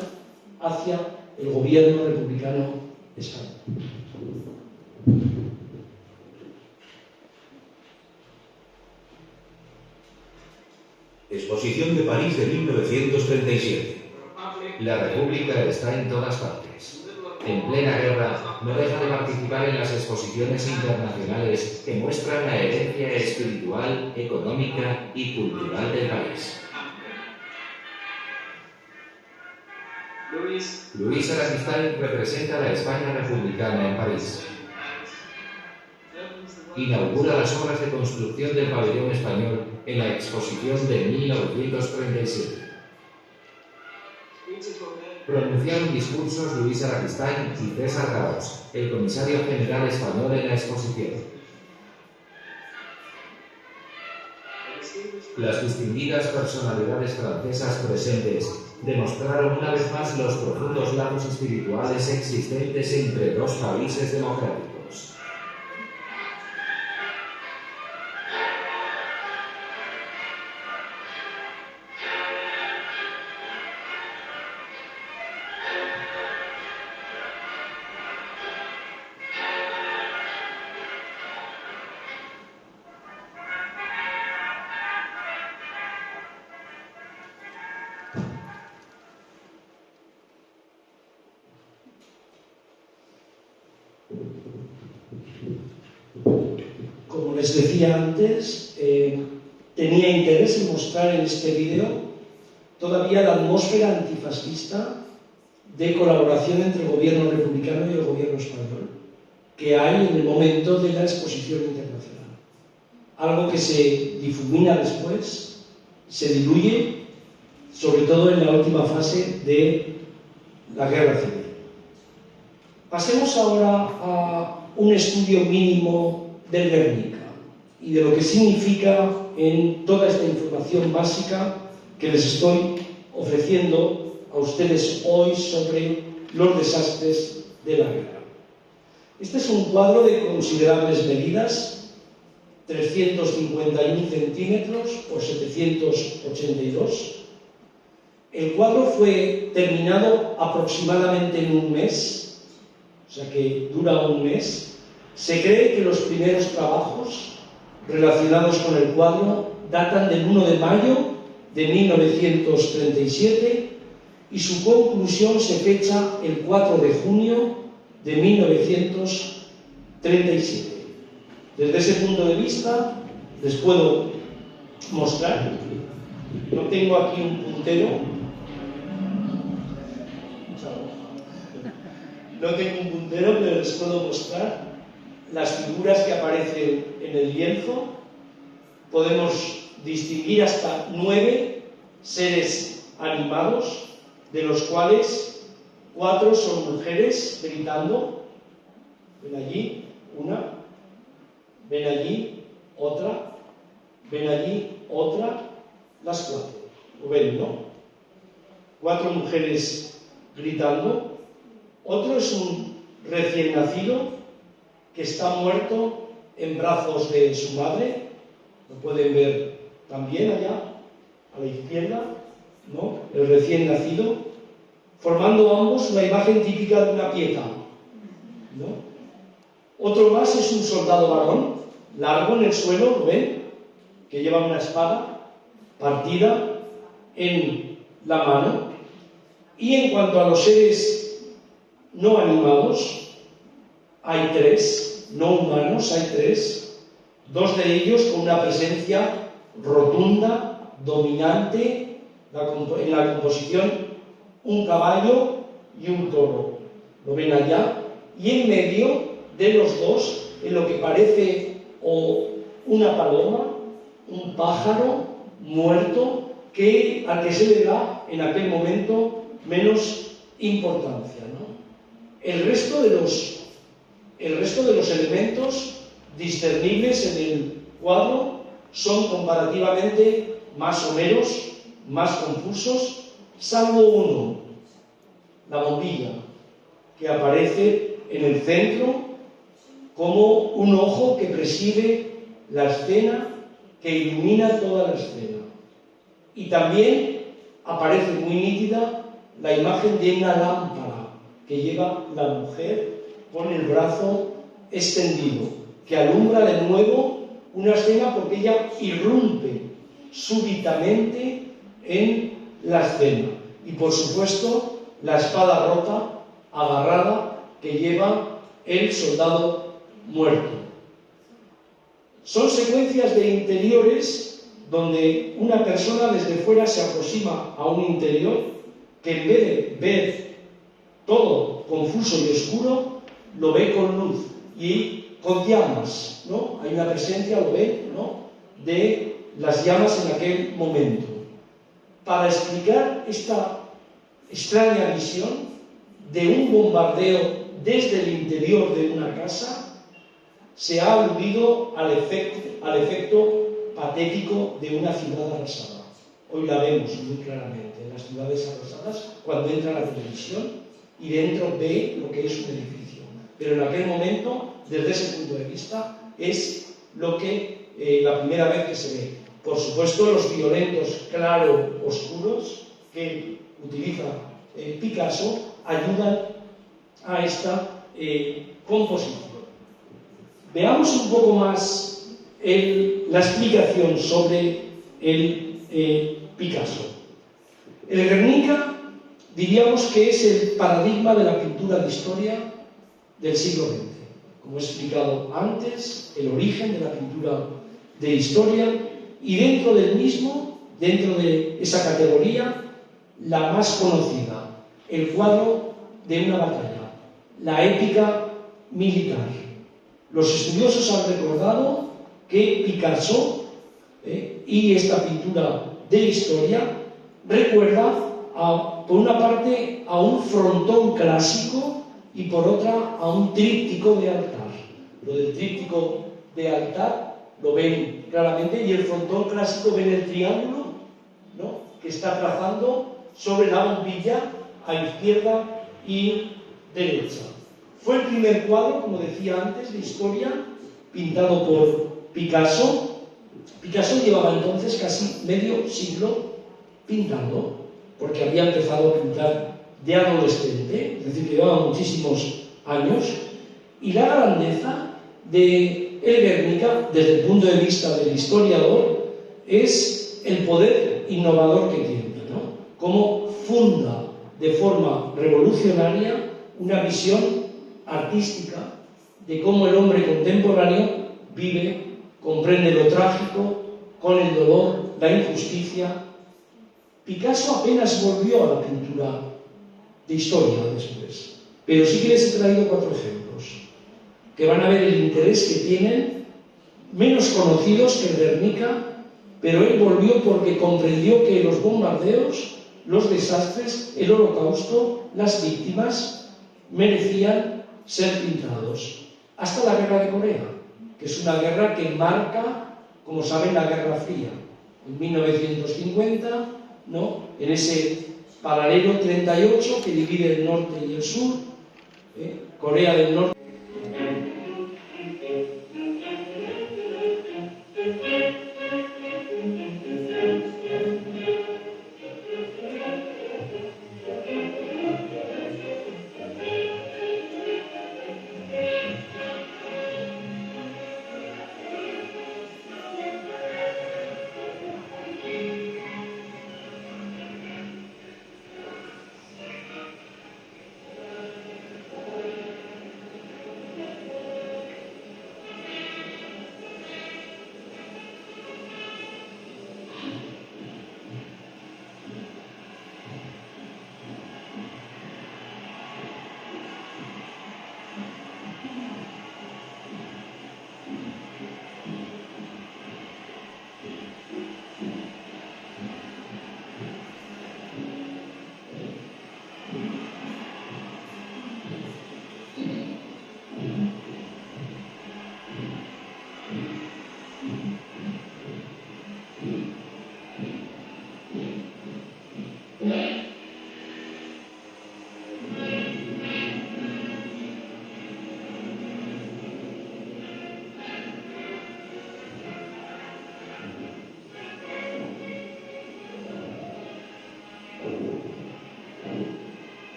hacia el gobierno republicano español. Exposición de París de 1937. La República está en todas partes. En plena guerra, no deja de participar en las exposiciones internacionales que muestran la herencia espiritual, económica y cultural del país. Luis Araquistáin representa a la España republicana en París. Inaugura las obras de construcción del pabellón español en la exposición de 1937. Pronunciaron discursos Luis Araquistáin y César Gaos, el comisario general español en la exposición. Las distinguidas personalidades francesas presentes demostraron una vez más los profundos lazos espirituales existentes entre dos países democráticos. les decía antes, tenía interés en mostrar en este vídeo todavía la atmósfera antifascista de colaboración entre el gobierno republicano y el gobierno español que hay en el momento de la exposición internacional. Algo que se difumina después, se diluye, sobre todo en la última fase de la guerra civil. Pasemos ahora a un estudio mínimo del Guernica y de lo que significa en toda esta información básica que les estoy ofreciendo a ustedes hoy sobre los desastres de la guerra. Este es un cuadro de considerables medidas, 351 centímetros por 782. El cuadro fue terminado aproximadamente en un mes, o sea que dura un mes. Se cree que los primeros trabajos relacionados con el cuadro datan del 1 de mayo de 1937 y su conclusión se fecha el 4 de junio de 1937. Desde ese punto de vista les puedo mostrar, no tengo aquí un puntero, pero les puedo mostrar las figuras que aparecen en el lienzo. Podemos distinguir hasta 9 seres animados, de los cuales 4 son mujeres gritando. Ven allí una, ven allí otra, ven allí otra, las 4. ¿Lo ven, no? 4 mujeres gritando. Otro es un recién nacido que está muerto en brazos de su madre. Lo pueden ver también allá, a la izquierda, ¿no? El recién nacido, formando ambos una imagen típica de una pieta, ¿no? Otro más es un soldado varón, largo en el suelo, ¿lo ven? Que lleva una espada partida en la mano. Y en cuanto a los seres no animados, hay 3, no humanos, hay 3, 2 de ellos con una presencia rotunda, dominante, en la composición, un caballo y un toro. Lo ven allá. Y en medio de los dos, en lo que parece o una paloma, un pájaro muerto, al que se le da en aquel momento menos importancia, ¿no? El resto de los elementos discernibles en el cuadro son comparativamente más someros, más confusos, salvo uno, la bombilla, que aparece en el centro como un ojo que preside la escena, que ilumina toda la escena. Y también aparece muy nítida la imagen de una lámpara que lleva la mujer con el brazo extendido, que alumbra de nuevo una escena porque ella irrumpe súbitamente en la escena. Y por supuesto, la espada rota, agarrada, que lleva el soldado muerto. Son secuencias de interiores donde una persona desde fuera se aproxima a un interior que en vez de ver todo confuso y oscuro, lo ve con luz y con llamas, ¿no? Hay una presencia, lo ven, ¿no?, de las llamas en aquel momento. Para explicar esta extraña visión de un bombardeo desde el interior de una casa, se ha aludido al efecto patético de una ciudad arrasada. Hoy la vemos muy claramente en las ciudades arrasadas cuando entra la televisión y dentro ve lo que es un edificio. Pero en aquel momento, desde ese punto de vista, es lo que la primera vez que se ve. Por supuesto, los violentos claro-oscuros que utiliza Picasso ayudan a esta composición. Veamos un poco más la explicación sobre el Picasso. El Guernica diríamos que es el paradigma de la pintura de historia del siglo XX. como he explicado antes, el origen de la pintura de historia, y dentro del mismo, dentro de esa categoría, la más conocida, el cuadro de una batalla, la épica militar. Los estudiosos han recordado que Picasso y esta pintura de historia recuerda por una parte a un frontón clásico y por otra a un tríptico de altar. Lo del tríptico de altar lo ven claramente, y el frontón clásico ven el triángulo, ¿no?, que está trazando sobre la bombilla a izquierda y derecha. Fue el primer cuadro, como decía antes, de historia pintado por Picasso. Picasso llevaba entonces casi medio siglo pintando, porque había empezado a pintar de adolescente, es decir, que llevaba muchísimos años, y la grandeza de el Guernica, desde el punto de vista del historiador, es el poder innovador que tiene, ¿no? Cómo funda de forma revolucionaria una visión artística de cómo el hombre contemporáneo vive, comprende lo trágico, con el dolor, la injusticia. Picasso apenas volvió a la pintura de historia después, pero sí que les he traído 4 ejemplos que van a ver el interés que tienen, menos conocidos que el Guernica, pero él volvió porque comprendió que los bombardeos, los desastres, el holocausto, las víctimas merecían ser pintados. Hasta la guerra de Corea, que es una guerra que marca, como saben, la Guerra Fría. En 1950, ¿no?, en ese paralelo 38 que divide el norte y el sur, Corea del Norte.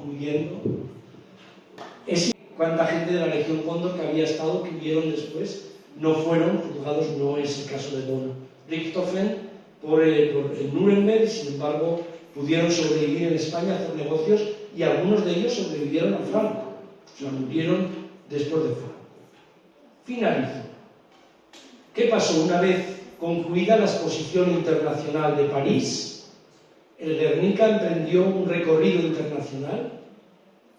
concluyendo, es cuánta gente de la Legión Cóndor que había estado, que vieron después, no fueron juzgados. No es el caso de von Richthofen por el Nuremberg, sin embargo pudieron sobrevivir en España, hacer negocios, y algunos de ellos sobrevivieron a Franco, o sea, murieron después de Franco. Finalizo. ¿Qué pasó? Una vez concluida la Exposición Internacional de París, el Guernica emprendió un recorrido internacional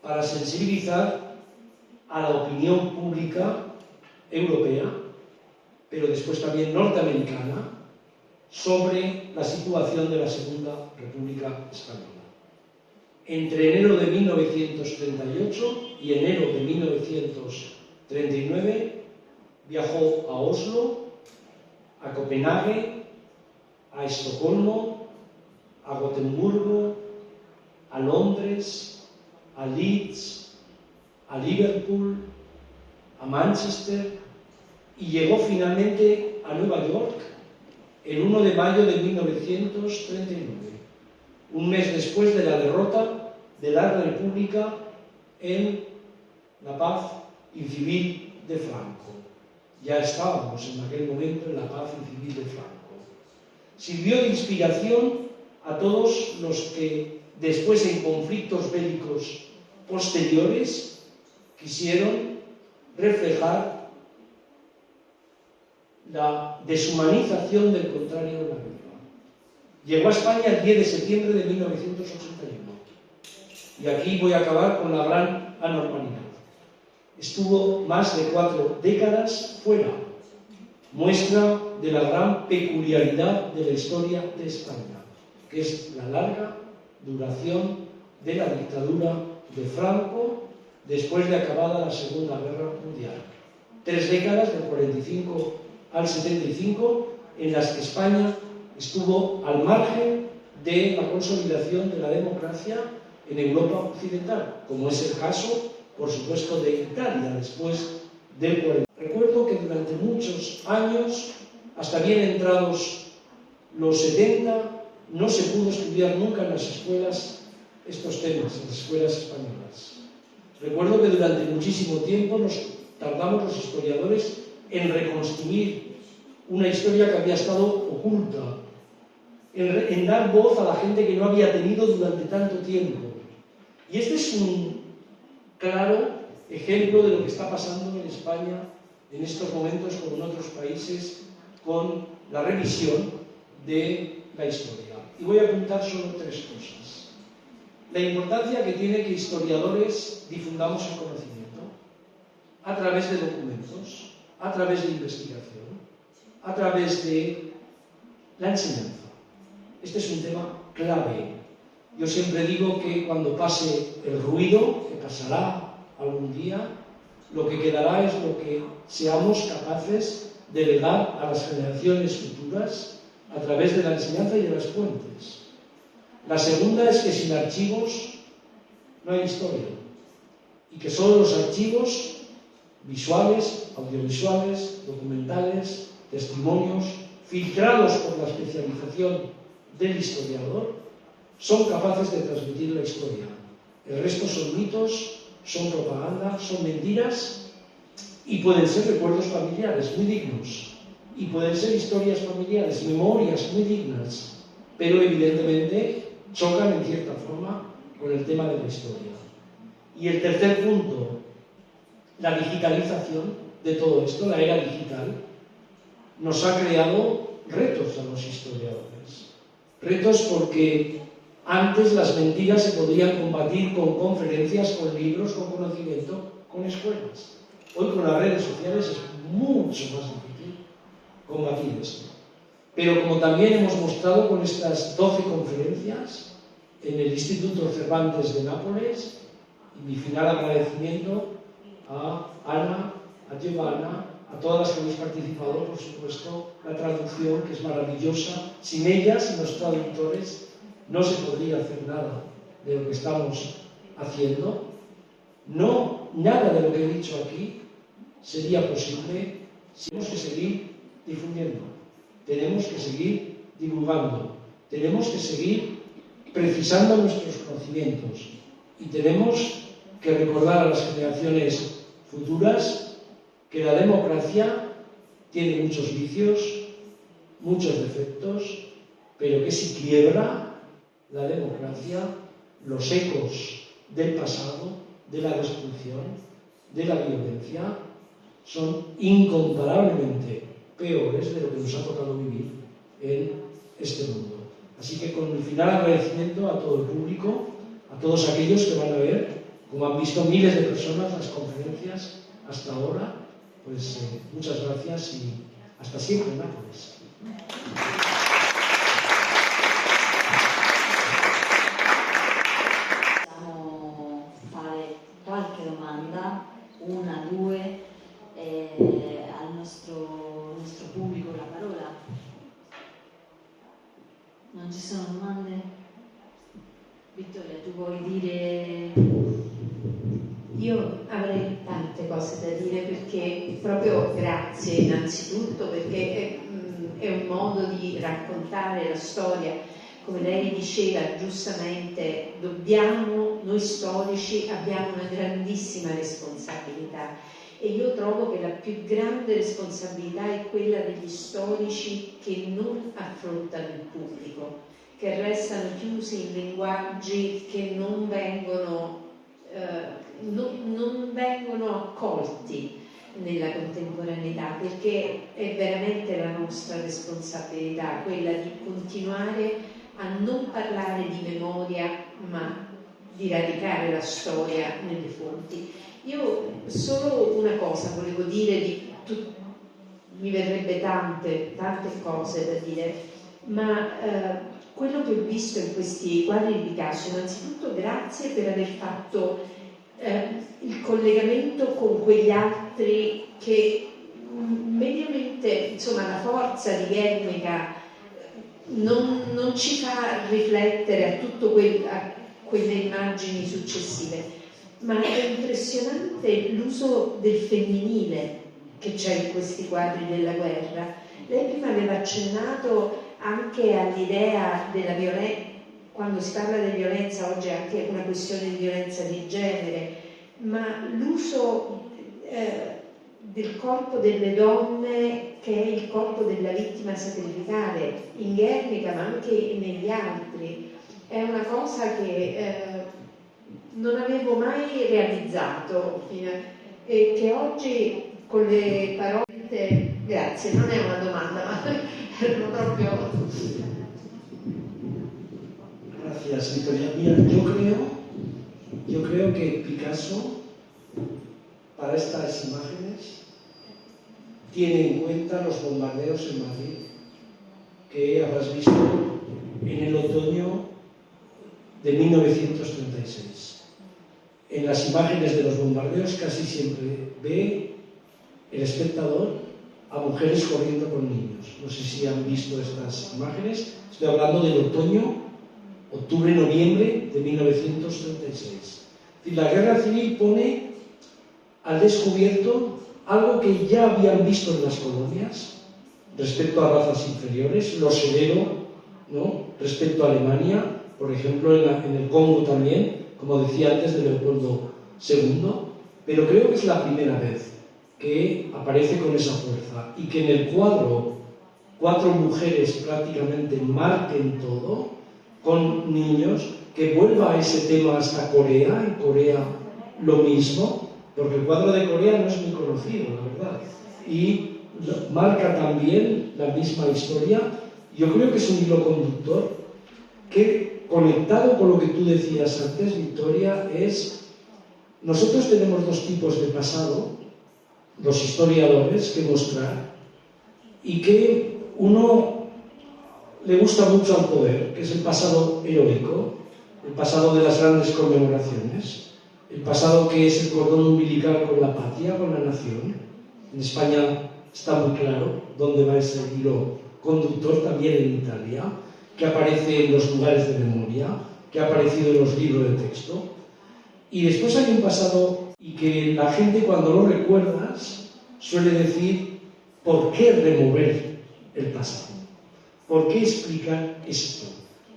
para sensibilizar a la opinión pública europea, pero después también norteamericana, sobre la situación de la Segunda República Española. Entre enero de 1938 y enero de 1939 viajó a Oslo, a Copenhague, a Estocolmo, a Gotemburgo, a Londres, a Leeds, a Liverpool, a Manchester, y llegó finalmente a Nueva York el 1 de mayo de 1939, un mes después de la derrota de la República en la paz incivil de Franco. Ya estábamos en aquel momento en la paz incivil de Franco. Sirvió de inspiración a todos los que después, en conflictos bélicos posteriores, quisieron reflejar la deshumanización del contrario de la guerra. Llegó a España el 10 de septiembre de 1981. Y aquí voy a acabar con la gran anormalidad. Estuvo más de 4 décadas fuera, muestra de la gran peculiaridad de la historia de España, que es la larga duración de la dictadura de Franco después de acabada la Segunda Guerra Mundial. 3 décadas, del 45 al 75, en las que España estuvo al margen de la consolidación de la democracia en Europa occidental, como es el caso, por supuesto, de Italia después del 40. Recuerdo que durante muchos años, hasta bien entrados los 70, no se pudo estudiar nunca en las escuelas estos temas, en las escuelas españolas. Recuerdo que durante muchísimo tiempo nos tardamos los historiadores en reconstruir una historia que había estado oculta, en dar voz a la gente que no había tenido durante tanto tiempo. Y este es un claro ejemplo de lo que está pasando en España en estos momentos, como en otros países, con la revisión de la historia. Y voy a apuntar solo 3 cosas. La importancia que tiene que historiadores difundamos el conocimiento a través de documentos, a través de investigación, a través de la enseñanza. Este es un tema clave. Yo siempre digo que cuando pase el ruido, que pasará algún día, lo que quedará es lo que seamos capaces de legar a las generaciones futuras a través de la enseñanza y de las fuentes. La segunda es que sin archivos no hay historia, y que solo los archivos visuales, audiovisuales, documentales, testimonios, filtrados por la especialización del historiador, son capaces de transmitir la historia. El resto son mitos, son propaganda, son mentiras, y pueden ser recuerdos familiares muy dignos, y pueden ser historias familiares, memorias muy dignas, pero evidentemente chocan en cierta forma con el tema de la historia. Y el tercer punto, la digitalización de todo esto, la era digital, nos ha creado retos a los historiadores. Retos porque antes las mentiras se podrían combatir con conferencias, con libros, con conocimiento, con escuelas. Hoy con las redes sociales es mucho más difícil combatir esto. Pero como también hemos mostrado con estas 12 conferencias en el Instituto Cervantes de Nápoles, y mi final agradecimiento a Ana, a Giovanna, a todas las que habéis participado, por supuesto, la traducción, que es maravillosa. Sin ellas, sin los traductores, no se podría hacer nada de lo que estamos haciendo. No, nada de lo que he dicho aquí sería posible si tenemos que seguir difundiendo, tenemos que seguir divulgando, tenemos que seguir precisando nuestros conocimientos. Y tenemos que recordar a las generaciones futuras que la democracia tiene muchos vicios, muchos defectos, pero que si quiebra la democracia, los ecos del pasado, de la destrucción, de la violencia, son incomparablemente peores de lo que nos ha tocado vivir en este mundo. Así que con el final agradecimiento a todo el público, a todos aquellos que van a ver, como han visto miles de personas las conferencias hasta ahora, pues muchas gracias y hasta siempre, Nápoles. Possiamo fare qualche domanda, una, due, al nostro pubblico la parola. Non ci sono domande? Vittoria, tu vuoi dire? Io avrei tante cose da dire, perché proprio grazie innanzitutto, perché è un modo di raccontare la storia. Come lei diceva giustamente, noi storici abbiamo una grandissima responsabilità, e io trovo che la più grande responsabilità è quella degli storici che non affrontano il pubblico, che restano chiusi in linguaggi che non vengono accolti nella contemporaneità, perché è veramente la nostra responsabilità quella di continuare a non parlare di memoria, ma di radicare la storia nelle fonti. Io solo una cosa volevo dire, mi verrebbe tante cose da dire, ma quello che ho visto in questi quadri di Picasso, innanzitutto grazie per aver fatto il collegamento con quegli altri che mediamente, insomma, la forza di Guernica non ci fa riflettere a quelle immagini successive, ma è impressionante l'uso del femminile che c'è in questi quadri della guerra. Lei prima aveva accennato anche all'idea della violenza. Quando si parla di violenza oggi è anche una questione di violenza di genere, ma l'uso del corpo delle donne, che è il corpo della vittima sacrificale, in Guernica ma anche negli altri, è una cosa che non avevo mai realizzato e che oggi con le parole... Grazie, non è una domanda, ma erano proprio... Gracias, Victoria. Mira, yo creo que Picasso, para estas imágenes, tiene en cuenta los bombardeos en Madrid que habrás visto en el otoño de 1936. En las imágenes de los bombardeos casi siempre ve el espectador a mujeres corriendo con niños. No sé si han visto estas imágenes. Estoy hablando del otoño, octubre-noviembre de 1936. La guerra civil pone al descubierto algo que ya habían visto en las colonias respecto a razas inferiores, lo severo, ¿no?, respecto a Alemania, por ejemplo en el Congo también, como decía antes, de Leopoldo II, pero creo que es la primera vez que aparece con esa fuerza y que en el cuadro 4 mujeres prácticamente marquen todo, con niños, que vuelva a ese tema hasta Corea, en Corea lo mismo, porque el cuadro de Corea no es muy conocido, la verdad, y marca también la misma historia. Yo creo que es un hilo conductor que, conectado con lo que tú decías antes, Victoria, es... Nosotros tenemos 2 tipos de pasado, los historiadores, que mostrar, y que uno le gusta mucho al poder, que es el pasado heroico, el pasado de las grandes conmemoraciones, el pasado que es el cordón umbilical con la patria, con la nación. En España está muy claro dónde va ese hilo conductor, también en Italia, que aparece en los lugares de memoria, que ha aparecido en los libros de texto. Y después hay un pasado, y que la gente, cuando lo recuerdas, suele decir: ¿por qué remover el pasado? ¿Por qué explicar esto?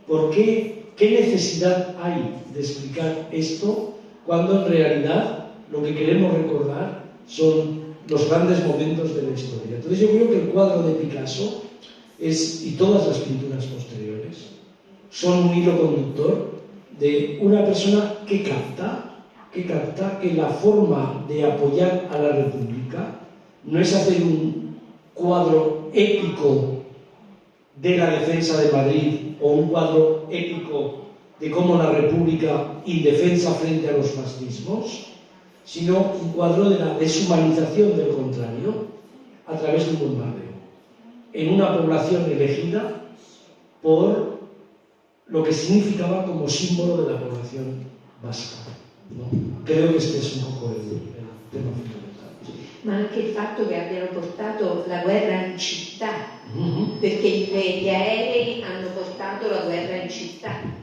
¿Por qué ¿qué necesidad hay de explicar esto cuando en realidad lo que queremos recordar son los grandes momentos de la historia? Entonces yo creo que el cuadro de Picasso y todas las pinturas posteriores son un hilo conductor de una persona que capta que la forma de apoyar a la República no es hacer un cuadro épico de la defensa de Madrid o un cuadro épico de cómo la República indefensa frente a los fascismos, sino un cuadro de la deshumanización del contrario a través de un bombardeo en una población elegida por lo que significaba como símbolo de la población vasca, ¿no? Creo que este es un poco el tema fundamental. Ma anche il fatto che abbiano portato la guerra in città, perché gli aerei hanno portato la guerra in città.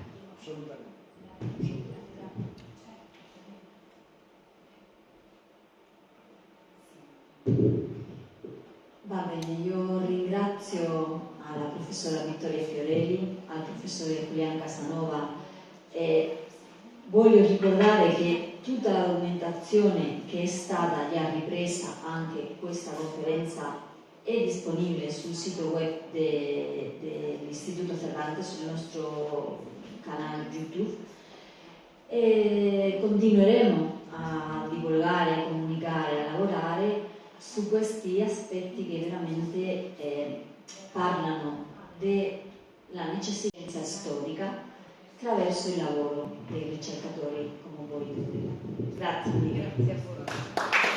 Va bene, io ringrazio alla professora Vittoria Fiorelli, al professore Julián Casanova e voglio ricordare che tutta la documentazione che è stata già ripresa, anche questa conferenza, è disponibile sul sito web dell'Istituto Cervantes, sul nostro canale YouTube, e continueremo a divulgare, a comunicare, a lavorare su questi aspetti che veramente parlano della necessità storica attraverso il lavoro dei ricercatori come voi. Grazie. Grazie a voi.